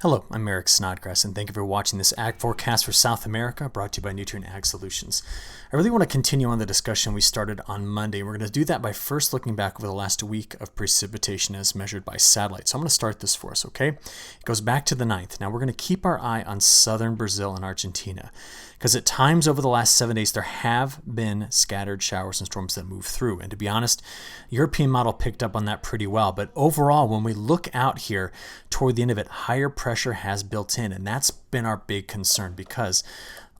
Hello, I'm Eric Snodgrass, and thank you for watching this Ag Forecast for South America, brought to you by Nutrien Ag Solutions. I really want to continue on the discussion we started on Monday. We're going to do that by first looking back over the last week of precipitation as measured by satellite. So I'm going to start this for us, okay? It goes back to the 9th. Now we're going to keep our eye on southern Brazil and Argentina, because at times over the last 7 days there have been scattered showers and storms that move through. And to be honest, the European model picked up on that pretty well. But overall, when we look out here toward the end of it, higher pressure has built in, and that's been our big concern, because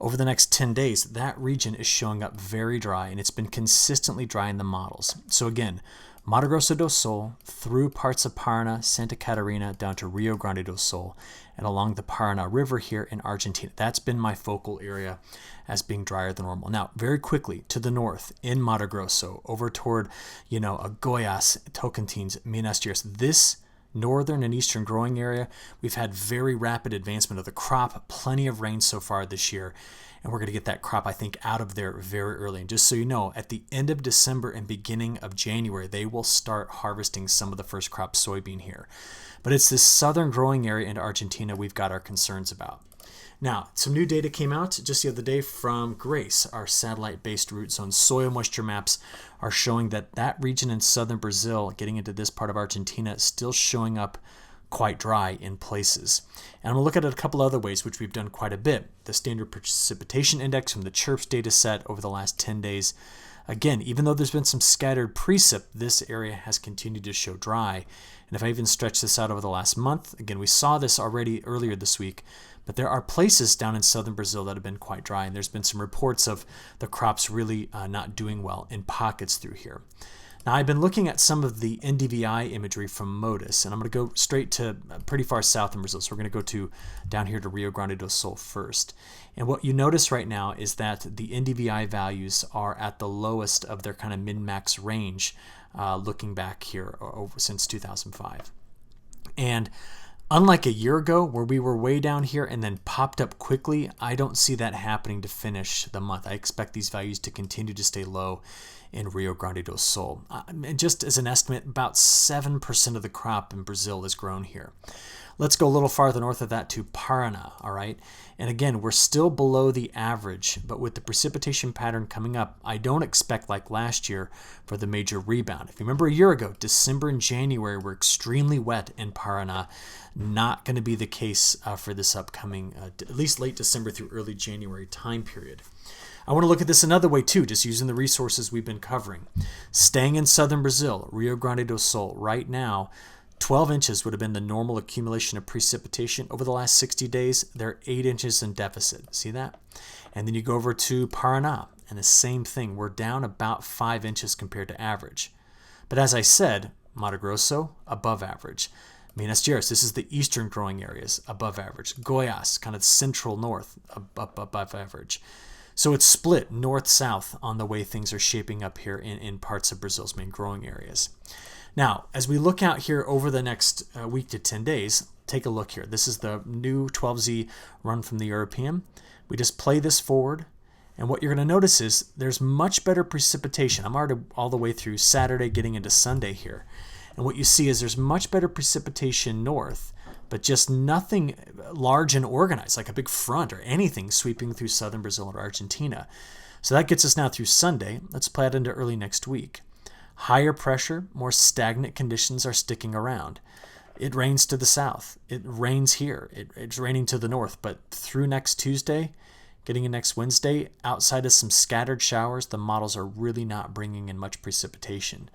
over the next 10 days, that region is showing up very dry, and it's been consistently dry in the models. So again, Mato Grosso do Sul through parts of Paraná, Santa Catarina, down to Rio Grande do Sul, and along the Paraná River here in Argentina. That's been my focal area as being drier than normal. Now, very quickly to the north in Mato Grosso, over toward, Goiás, Tocantins, Minas Gerais. This northern and eastern growing area, we've had very rapid advancement of the crop, plenty of rain so far this year, and we're going to get that crop, I think, out of there very early. And just so you know, at the end of December and beginning of January, they will start harvesting some of the first crop soybean here. But it's this southern growing area in Argentina we've got our concerns about. Now, some new data came out just the other day from GRACE, our satellite-based root zone soil moisture maps are showing that region in southern Brazil, getting into this part of Argentina, is still showing up quite dry in places. And I'm going to look at it a couple other ways, which we've done quite a bit. The standard precipitation index from the CHIRPS data set over the last 10 days. Again, even though there's been some scattered precip, this area has continued to show dry. And if I even stretch this out over the last month, again, we saw this already earlier this week, but there are places down in southern Brazil that have been quite dry, and there's been some reports of the crops really not doing well in pockets through here. Now, I've been looking at some of the NDVI imagery from MODIS, and I'm going to go straight to pretty far south in Brazil. So we're going to go down here to Rio Grande do Sul first. And what you notice right now is that the NDVI values are at the lowest of their kind of min-max range looking back here since 2005. And unlike a year ago where we were way down here and then popped up quickly, I don't see that happening to finish the month. I expect these values to continue to stay low in Rio Grande do Sul. Just as an estimate, about 7% of the crop in Brazil is grown here. Let's go a little farther north of that to Paraná, all right? And again, we're still below the average, but with the precipitation pattern coming up, I don't expect, like last year, for the major rebound. If you remember a year ago, December and January were extremely wet in Paraná. Not going to be the case for this upcoming, at least late December through early January time period. I want to look at this another way too, just using the resources we've been covering. Staying in southern Brazil, Rio Grande do Sul, right now, 12 inches would have been the normal accumulation of precipitation. Over the last 60 days, they're 8 inches in deficit. See that? And then you go over to Paraná, and the same thing. We're down about 5 inches compared to average. But as I said, Mato Grosso, above average. Minas Gerais, this is the eastern growing areas, above average. Goiás, kind of central north, above average. So it's split north-south on the way things are shaping up here in parts of Brazil's main growing areas. Now, as we look out here over the next week to 10 days, take a look here. This is the new 12Z run from the European. We just play this forward, and what you're going to notice is there's much better precipitation. I'm already all the way through Saturday, getting into Sunday here. And what you see is there's much better precipitation north, but just nothing large and organized, like a big front or anything sweeping through southern Brazil or Argentina. So that gets us now through Sunday. Let's play it into early next week. Higher pressure, more stagnant conditions are sticking around. It rains to the south. It rains here. It's raining to the north. But through next Tuesday, getting in next Wednesday, outside of some scattered showers, the models are really not bringing in much precipitation.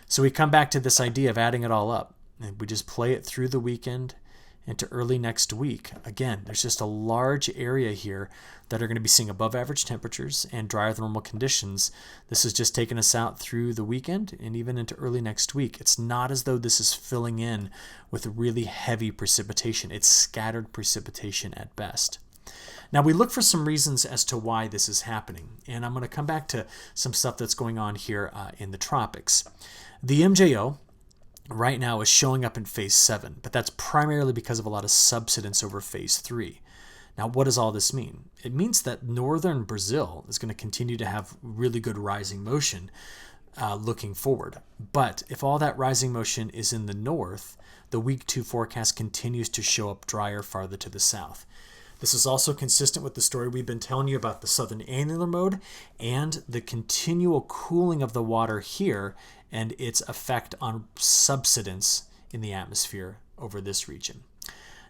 So we come back to this idea of adding it all up. And we just play it through the weekend into early next week. Again, there's just a large area here that are going to be seeing above average temperatures and drier than normal conditions. This is just taking us out through the weekend and even into early next week. It's not as though this is filling in with really heavy precipitation. It's scattered precipitation at best. Now, we look for some reasons as to why this is happening, and I'm going to come back to some stuff that's going on here in the tropics. The MJO right now is showing up in phase 7, but that's primarily because of a lot of subsidence over phase 3. Now, what does all this mean? It means that northern Brazil is going to continue to have really good rising motion looking forward. But if all that rising motion is in the north, the week 2 forecast continues to show up drier farther to the south. This is also consistent with the story we've been telling you about the southern annular mode and the continual cooling of the water here and its effect on subsidence in the atmosphere over this region.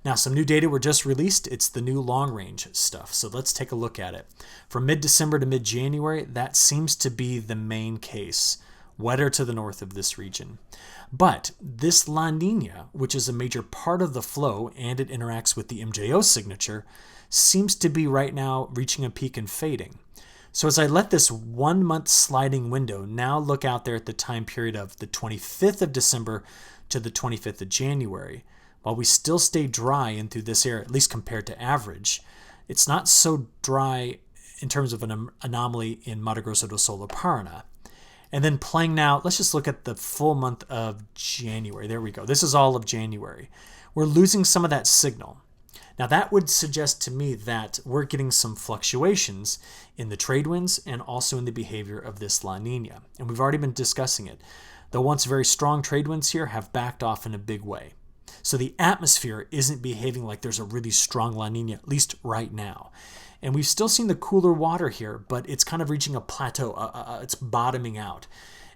Now, some new data were just released. It's the new long-range stuff. So let's take a look at it. From mid-December to mid-January, that seems to be the main case. Wetter to the north of this region. But this La Nina, which is a major part of the flow and it interacts with the MJO signature, seems to be right now reaching a peak and fading. So as I let this 1 month sliding window now look out there at the time period of the 25th of December to the 25th of January, while we still stay dry in through this area, at least compared to average, it's not so dry in terms of an anomaly in Mato Grosso do Sul or Paraná. And then playing now, let's just look at the full month of January. There we go. This is all of January. We're losing some of that signal. Now that would suggest to me that we're getting some fluctuations in the trade winds and also in the behavior of this La Nina. And we've already been discussing it. The once very strong trade winds here have backed off in a big way. So the atmosphere isn't behaving like there's a really strong La Nina, at least right now. And we've still seen the cooler water here, but it's kind of reaching a plateau. It's bottoming out.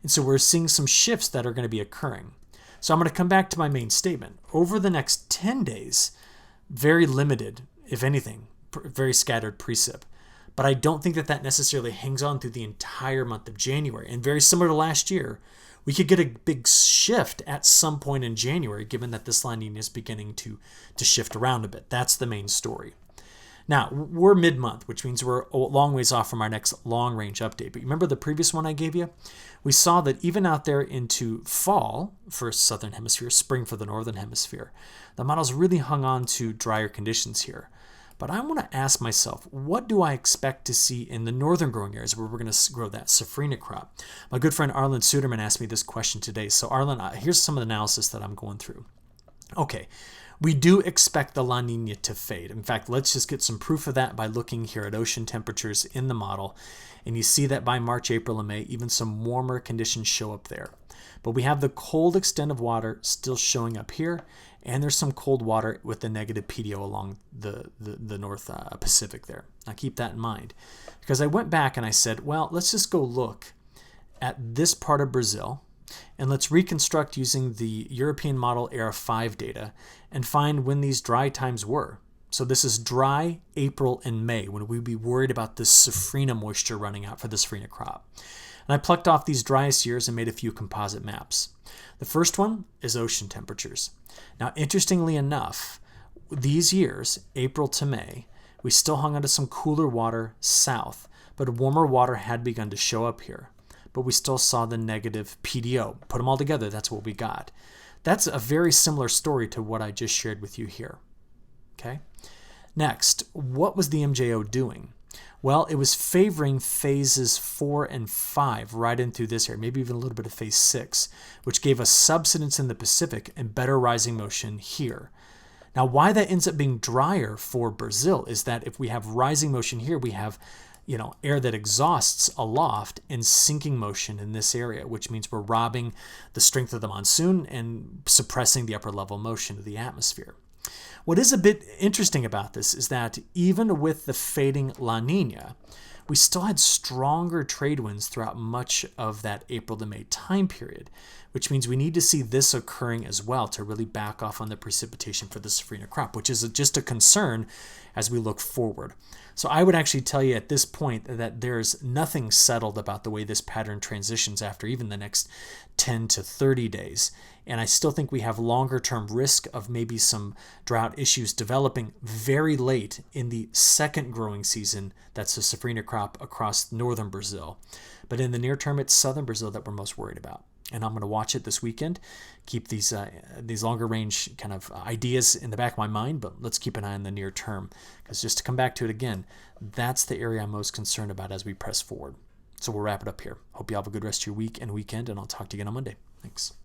And so we're seeing some shifts that are going to be occurring. So I'm going to come back to my main statement. Over the next 10 days, very limited, if anything, very scattered precip. But I don't think that that necessarily hangs on through the entire month of January. And very similar to last year, we could get a big shift at some point in January, given that this La Nina is beginning to shift around a bit. That's the main story. Now, we're mid-month, which means we're a long ways off from our next long-range update. But remember the previous one I gave you? We saw that even out there into fall for southern hemisphere, spring for the northern hemisphere, the models really hung on to drier conditions here. But I want to ask myself, what do I expect to see in the northern growing areas where we're going to grow that safrinha crop? My good friend Arlen Suderman asked me this question today. So Arlen, here's some of the analysis that I'm going through. Okay. We do expect the La Nina to fade. In fact, let's just get some proof of that by looking here at ocean temperatures in the model. And you see that by March, April, and May, even some warmer conditions show up there. But we have the cold extent of water still showing up here, and there's some cold water with the negative PDO along the North Pacific there. Now keep that in mind. Because I went back and I said, well, let's just go look at this part of Brazil, and let's reconstruct using the European model ERA 5 data and find when these dry times were. So this is dry April and May, when we'd be worried about this safrinha moisture running out for the safrinha crop. And I plucked off these driest years and made a few composite maps. The first one is ocean temperatures. Now, interestingly enough, these years, April to May, we still hung onto some cooler water south, but warmer water had begun to show up here. But we still saw the negative PDO. Put them all together, that's what we got. That's a very similar story to what I just shared with you here. Okay. Next, what was the MJO doing? Well, it was favoring phases 4 and 5 right in through this area, maybe even a little bit of phase 6, which gave us subsidence in the Pacific and better rising motion here. Now, why that ends up being drier for Brazil is that if we have rising motion here, we have air that exhausts aloft and sinking motion in this area, which means we're robbing the strength of the monsoon and suppressing the upper level motion of the atmosphere. What is a bit interesting about this is that even with the fading La Nina, we still had stronger trade winds throughout much of that April to May time period, which means we need to see this occurring as well to really back off on the precipitation for the safrinha crop, which is just a concern as we look forward. So I would actually tell you at this point that there's nothing settled about the way this pattern transitions after even the next 10 to 30 days. And I still think we have longer term risk of maybe some drought issues developing very late in the second growing season. That's the safrinha crop across northern Brazil. But in the near term, it's southern Brazil that we're most worried about. And I'm going to watch it this weekend, keep these longer range kind of ideas in the back of my mind, but let's keep an eye on the near term. Because just to come back to it again, that's the area I'm most concerned about as we press forward. So we'll wrap it up here. Hope you have a good rest of your week and weekend, and I'll talk to you again on Monday. Thanks.